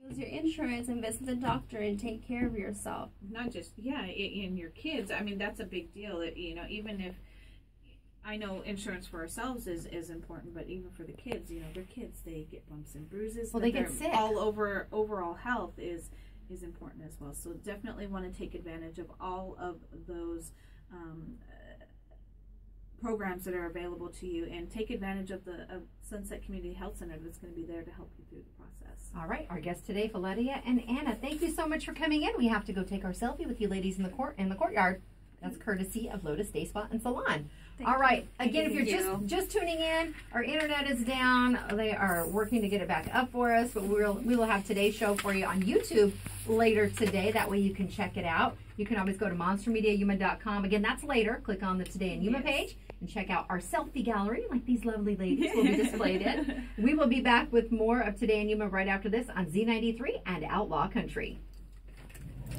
Use your insurance and visit the doctor and take care of yourself. Not just, and your kids. I mean, that's a big deal. You know, even if, I know insurance for ourselves is important, but even for the kids, you know, their kids, they get bumps and bruises. Well, they get sick. All over, overall health is important as well. So definitely want to take advantage of all of those programs that are available to you, and take advantage of the Sunset Community Health Center that's going to be there to help you through the process. All right, our guests today, Valeria and Anna, thank you so much for coming in. We have to go take our selfie with you ladies in the courtyard. That's courtesy of Lotus Day Spa and Salon. All right, again, if you're just tuning in, our internet is down. They are working to get it back up for us, but we will have today's show for you on YouTube later today. That way you can check it out. You can always go to monstermediayuma.com. Again, that's later. Click on the Today in Yuma page and check out our selfie gallery, like these lovely ladies will be displayed in. We will be back with more of Today in Yuma right after this on Z93 and Outlaw Country.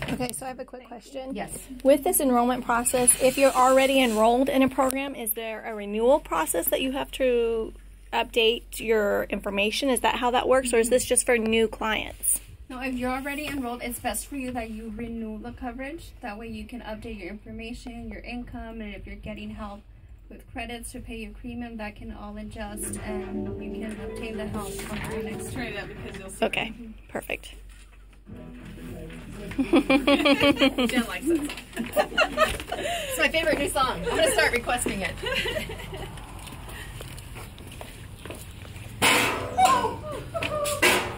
Okay, so I have a quick question. Yes. With this enrollment process, if you're already enrolled in a program, is there a renewal process that you have to update your information? Is that how that works, or is this just for new clients? No, if you're already enrolled, it's best for you that you renew the coverage. That way you can update your information, your income, and if you're getting help with credits to pay your premium, that can all adjust, and you can obtain the help on your next Turn it up because you'll see. Okay, perfect. Jen likes it. It's my favorite new song. I'm going to start requesting it.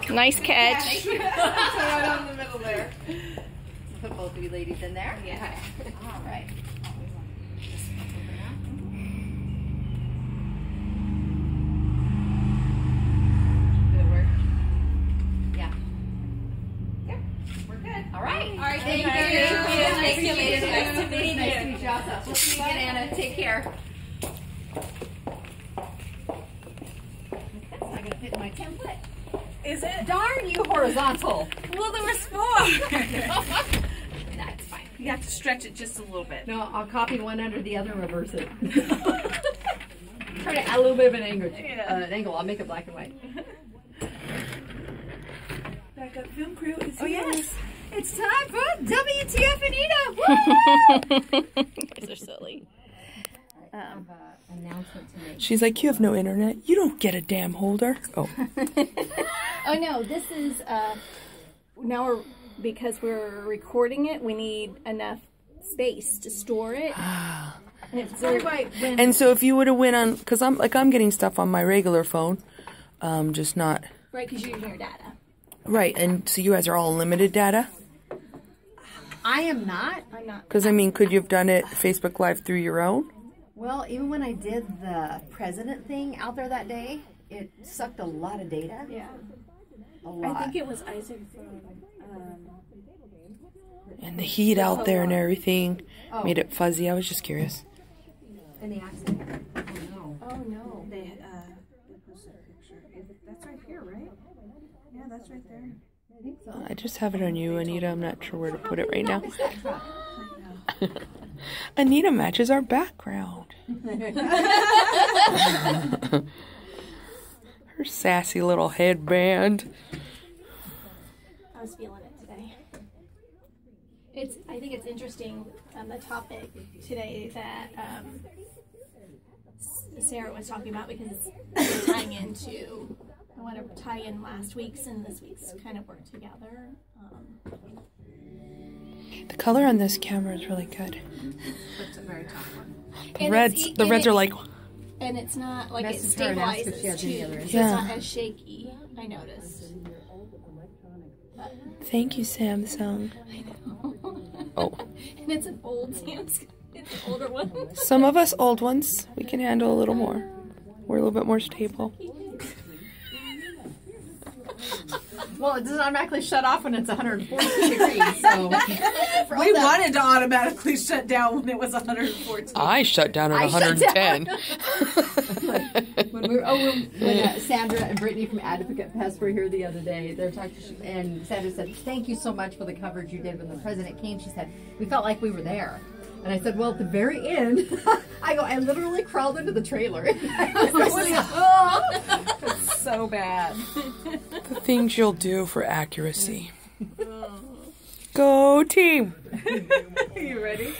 Nice catch. Right on the middle there. Put both of you ladies in there. Yeah. All right. All right, thank you. Nice to meet you. Nice to meet you. Nice to meet you also. We'll see you again, Anna. Take care. That's not going to fit in my template. Is it? Darn you, horizontal. Well, there was 4. That's fine. You have to stretch it just a little bit. No, I'll copy one under the other and reverse it. Try to add a little bit of an angle. I'll make it black and white. Backup film crew is here. Oh, yes. It's time for WTF Anita! Woo! You guys are silly. Announcement to make. She's like, you have no internet. You don't get a damn holder. Oh. Oh no, this is now because we're recording it, we need enough space to store it. And so if you would have went on, because I'm getting stuff on my regular phone, just not. Right, because you're using your data. Right, and so you guys are all unlimited data? I am not. I'm not. Because, I mean, could you have done it Facebook Live through your own? Well, even when I did the president thing out there that day, it sucked a lot of data. Yeah. A lot. I think it was Isaac from... And the heat out there and everything made it fuzzy. I was just curious. And the accent. Oh, no. Oh, no. They posted a picture. That's right here, right? Yeah, that's right there. I think so. I just have it on you, Anita. I'm not sure where to put it right now. Anita matches our background. Her sassy little headband. I was feeling it today. I think it's interesting, the topic today that Sarah was talking about, because it's tying into, I want to tie in last week's and this week's kind of work together. The color on this camera is really good. That's a very top one. The reds are like... And it's not like it Message her and ask if she stabilizes has too, any other so it's Yeah. not as shaky, I noticed. Thank you, Samsung. I know. Oh. And it's an old Samsung. It's an older one. Some of us old ones, we can handle a little more. We're a little bit more stable. Well, it doesn't automatically shut off when it's 140 degrees, so... We wanted to automatically shut down when it was 114. I shut down at 110. When Sandra and Brittany from Advocate Pest were here the other day, they were talking, and Sandra said, "Thank you so much for the coverage you did when the president came." She said, "We felt like we were there." And I said, "Well, at the very end," I literally crawled into the trailer. I was like, oh. so bad. The things you'll do for accuracy. Go team! Are you ready?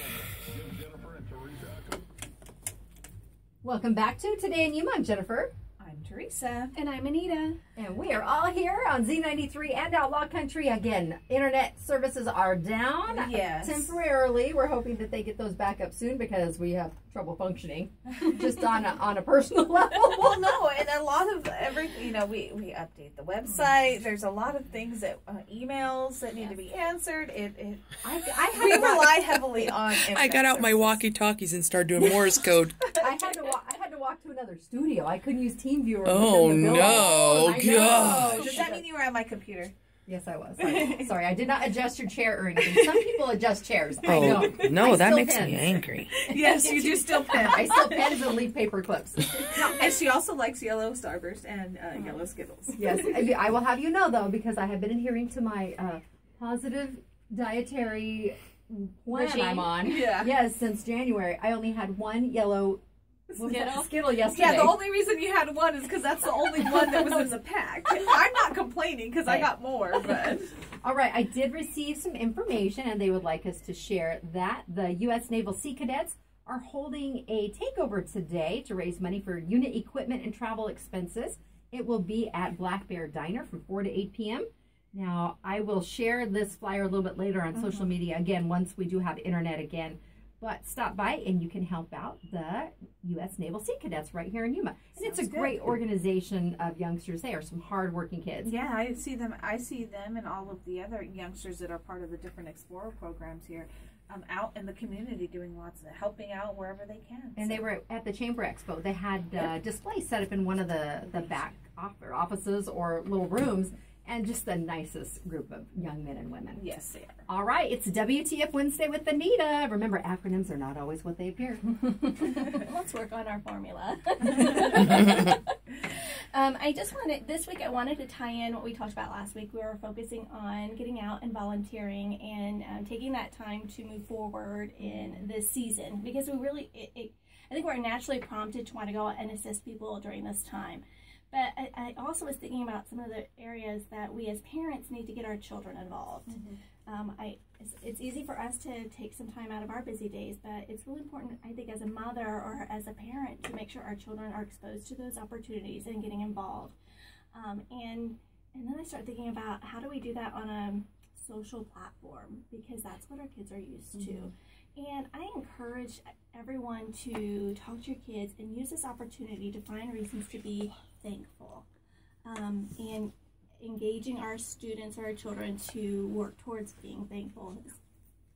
Welcome back to Today in Yuma. I'm Jennifer. I'm Teresa. And I'm Anita. And we are all here on Z93 and Outlaw Country. Again, internet services are down. Yes. Temporarily. We're hoping that they get those back up soon because we have trouble functioning just on a personal level. Well, no, and a lot of everything, we update the website. There's a lot of things that, emails that need to be answered. We rely heavily on I got out my walkie-talkies and started doing Morse code. I had to walk to another studio. I couldn't use TeamViewer. Oh, no. God. Does that mean you were at my computer? Yes, I was. Sorry, I did not adjust your chair or anything. Some people adjust chairs. I know. No, that makes me angry. Yes, you do still pen. I still pens and leave paper clips. And she also likes yellow Starburst and yellow Skittles. Yes, I will have you know, though, because I have been adhering to my positive dietary plan I'm on. Yeah. Yes, since January. I only had one yellow Skittle yesterday. Yeah, the only reason you had one is because that's the only one that was in the pack. I'm not complaining because I got more, but... All right, I did receive some information, and they would like us to share that. The U.S. Naval Sea Cadets are holding a takeover today to raise money for unit equipment and travel expenses. It will be at Black Bear Diner from 4 to 8 p.m. Now, I will share this flyer a little bit later on social media, again, once we do have internet again. But stop by and you can help out the U.S. Naval Sea Cadets right here in Yuma. And it's a great organization of youngsters. They are some hard-working kids. Yeah, I see them and all of the other youngsters that are part of the different Explorer programs here out in the community doing lots of helping out wherever they can. And they were at the Chamber Expo. They had displays set up in one of the back offices or little rooms. And just the nicest group of young men and women. Yes, they are. All right, it's WTF Wednesday with Anita. Remember, acronyms are not always what they appear. Let's work on our formula. This week I wanted to tie in what we talked about last week. We were focusing on getting out and volunteering and taking that time to move forward in this season. Because we really, I think we're naturally prompted to want to go out and assist people during this time. But I also was thinking about some of the areas that we as parents need to get our children involved. It's easy for us to take some time out of our busy days, but it's really important, I think, as a mother or as a parent to make sure our children are exposed to those opportunities and getting involved. And then I start thinking about how do we do that on a social platform, because that's what our kids are used to. And I encourage everyone to talk to your kids and use this opportunity to find reasons to be thankful, and engaging our students or our children to work towards being thankful.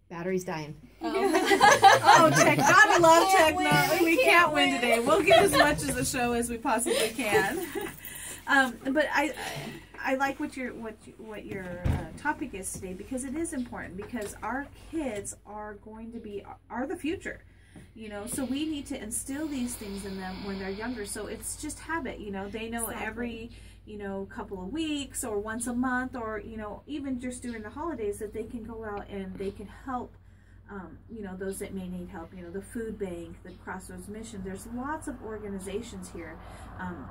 Battery's dying. Gotta love technology. We can't win today. We'll get as much of the show as we possibly can. But I like what your topic is today, because it is important, because our kids are going to be the future. So we need to instill these things in them when they're younger. So it's just habit, they know every, couple of weeks or once a month or, even just during the holidays that they can go out and they can help, those that may need help, the food bank, the Crossroads Mission. There's lots of organizations here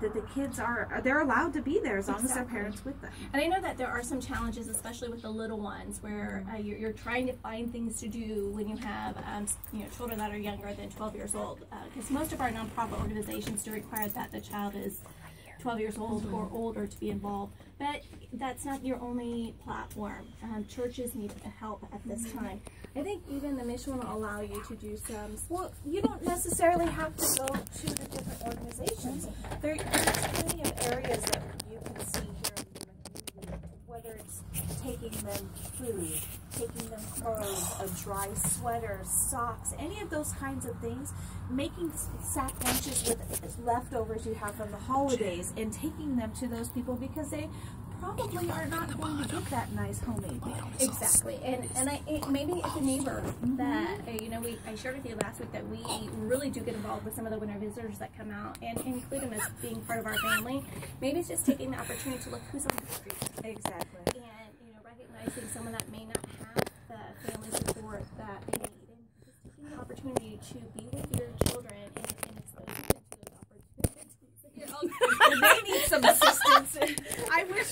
that the kids they're allowed to be there as long as their parents with them. And I know that there are some challenges, especially with the little ones, where you're trying to find things to do when you have children that are younger than 12 years old. Because most of our nonprofit organizations do require that the child is 12 years old or older to be involved. But that's not your only platform. Churches need help at this time. I think even the mission will allow you to do some. Well, you don't necessarily have to go to the different organizations. There's plenty of areas that you can see here in the community, whether it's taking them food, taking them clothes, a dry sweater, socks, any of those kinds of things, making sack lunches with leftovers you have from the holidays and taking them to those people, because they probably are not going to get that nice homemade meal. Exactly, and maybe it's a neighbor that I shared with you last week that we really do get involved with some of the winter visitors that come out and include them as being part of our family. Maybe it's just taking the opportunity to look who's on the street. Exactly. And recognizing someone that may not have the family support that they need, and just taking the opportunity to be with your children and expose them to those opportunities. They need some assistance.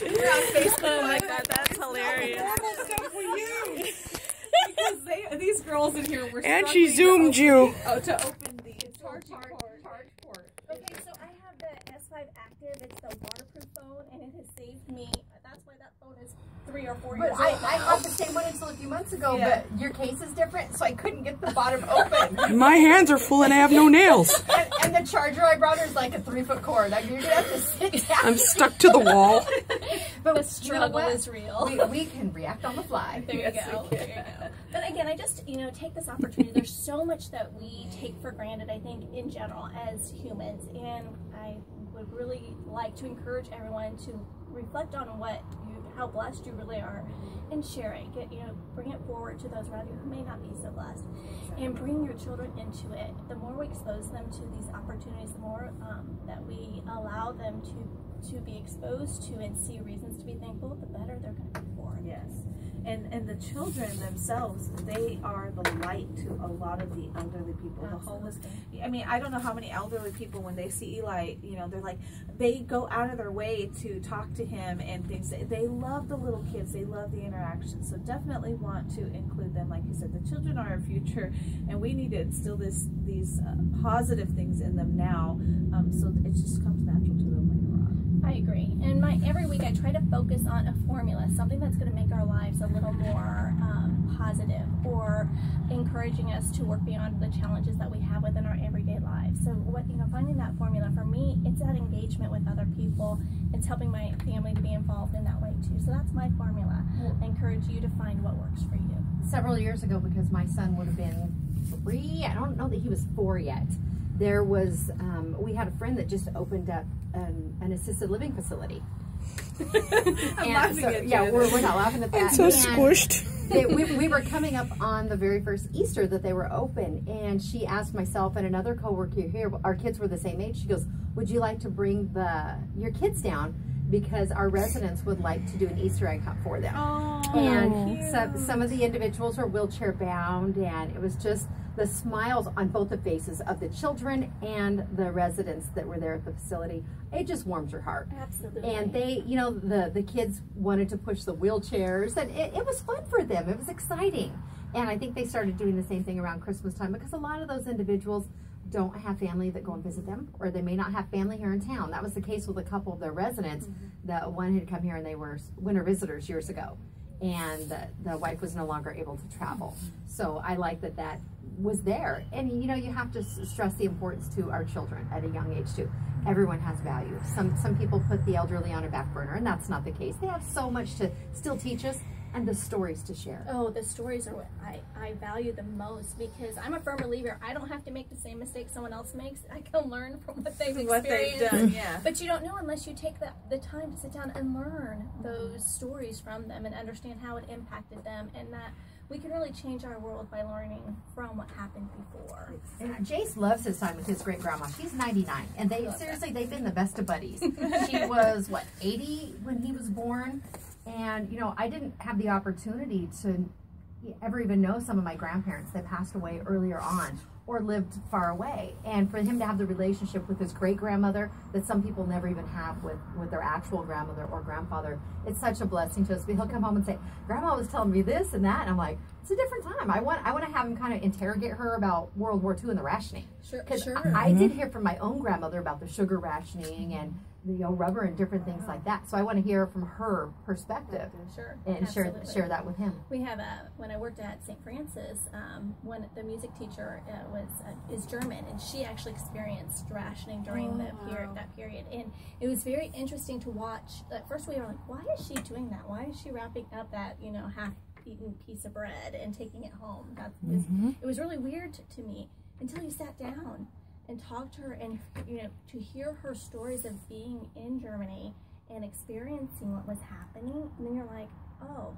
We're on Facebook like that. That's hilarious. Stuff for you. Because these girls in here were And she zoomed you. To open the charge port. Okay, so I have the S5 Active. It's the waterproof phone, and it has saved me. That's why that phone is 3 or 4 years old. I had the same one until a few months ago, but your case is different, so I couldn't get the bottom open. My hands are full and I have no nails. And the charger I brought her is like a 3-foot cord. You're gonna have to sit down. I'm stuck to the wall. But the struggle is real. We can react on the fly. There you go. There you go. But again, I just take this opportunity. There's so much that we take for granted, I think, in general as humans, and I would really like to encourage everyone to reflect on how blessed you really are, and share it. Bring it forward to those around you who may not be so blessed, and bring your children into it. The more we expose them to these opportunities, the more that we allow them to be exposed to and see reasons to be thankful, the better they're going to be for it. Yes. And the children themselves, they are the light to a lot of the elderly people. Absolutely. The homeless. I mean, I don't know how many elderly people, when they see Eli, they're like, they go out of their way to talk to him and things. They love the little kids. They love the interaction. So definitely want to include them. Like you said, the children are our future, and we need to instill these positive things in them now, so it just comes natural to them later on. I agree. And every week I try to focus on a formula, something that's going to make our lives a little more positive, or encouraging us to work beyond the challenges that we have within our everyday lives. So finding that formula for me, it's that engagement with other people. It's helping my family to be involved in that way too. So that's my formula. I encourage you to find what works for you. Several years ago, because my son would have been 3, I don't know that he was 4 yet. There was, we had a friend that just opened up an assisted living facility. I'm laughing at you. Yeah, we're not laughing at that. I'm so squished. We were coming up on the very first Easter that they were open, and she asked myself and another coworker here, our kids were the same age, she goes, would you like to bring your kids down? Because our residents would like to do an Easter egg hunt for them. Oh, and some of the individuals were wheelchair bound, and it was just the smiles on both the faces of the children and the residents that were there at the facility. It just warms your heart. Absolutely. And they, the kids wanted to push the wheelchairs, and it was fun for them. It was exciting. And I think they started doing the same thing around Christmas time, because a lot of those individuals don't have family that go and visit them, or they may not have family here in town. That was the case with a couple of their residents. The one had come here and they were winter visitors years ago, and the wife was no longer able to travel. So I like that was there. And you have to stress the importance to our children at a young age too. Everyone has value. Some people put the elderly on a back burner, and that's not the case. They have so much to still teach us, and the stories to share. Oh, the stories are what I value the most, because I'm a firm believer I don't have to make the same mistake someone else makes. I can learn from what they've experienced. Done, yeah. But you don't know unless you take the time to sit down and learn those stories from them and understand how it impacted them, and that we can really change our world by learning from what happened before. And Jace loves his time with his great grandma. She's 99, and they've been the best of buddies. She was 80 when he was born. And, I didn't have the opportunity to ever even know some of my grandparents that passed away earlier on or lived far away. And for him to have the relationship with his great-grandmother that some people never even have with their actual grandmother or grandfather, it's such a blessing to us. He'll come home and say, Grandma was telling me this and that. And I'm like, it's a different time. I want to have him kind of interrogate her about World War II and the rationing. Sure. Because I did hear from my own grandmother about the sugar rationing and rubber and different things like that. So I want to hear from her perspective. Sure. And share that with him. We have when I worked at St. Francis, when the music teacher is German, and she actually experienced rationing during that period, and it was very interesting to watch. At first, we were like, "Why is she doing that? Why is she wrapping up that half-eaten piece of bread and taking it home?" It was really weird to me until you sat down and talked to her, and to hear her stories of being in Germany and experiencing what was happening, and then you're like, oh,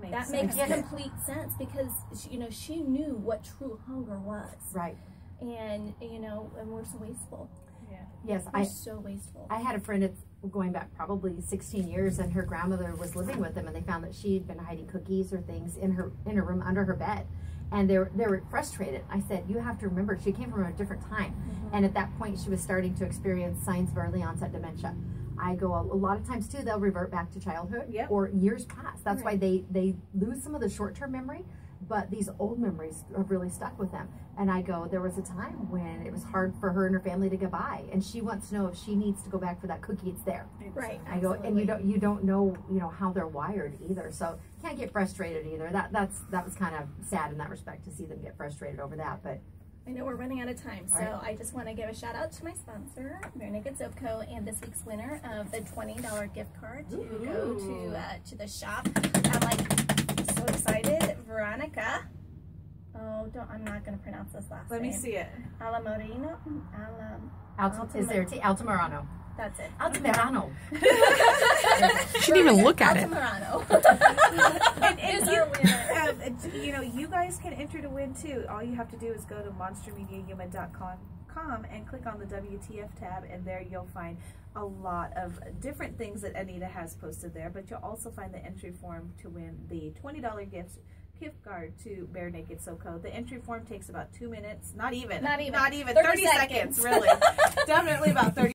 that makes complete sense, because she knew what true hunger was. Right. And and we're so wasteful. Yeah. Yes, we're so wasteful. I had a friend going back probably 16 years, and her grandmother was living with them, and they found that she'd been hiding cookies or things in her room under her bed. And they were frustrated. I said, you have to remember, she came from a different time. And at that point, she was starting to experience signs of early onset dementia. I go, a lot of times too, they'll revert back to childhood or years past. That's why they lose some of the short-term memory, but these old memories have really stuck with them. And I go, there was a time when it was hard for her and her family to get by, and she wants to know if she needs to go back for that cookie, it's there. Right. I go, and you don't know, how they're wired either. So can't get frustrated either. That was kind of sad in that respect to see them get frustrated over that. But I know we're running out of time, so I just want to give a shout out to my sponsor, Bare Naked Soap Co., and this week's winner of the $20 gift card to go to the shop. I'm like so excited, Veronica. Oh, I'm not going to pronounce this last name. Let me see it. Alamorino. Altamirano. That's it. Altamirano. She didn't even look at it. Altamirano. and you guys can enter to win too. All you have to do is go to monstermediayuma.com and click on the WTF tab, and there you'll find a lot of different things that Anita has posted there, but you'll also find the entry form to win the $20 gift card to Bare Naked Soap Co. The entry form takes about 2 minutes, not even 30 seconds really. Definitely about 30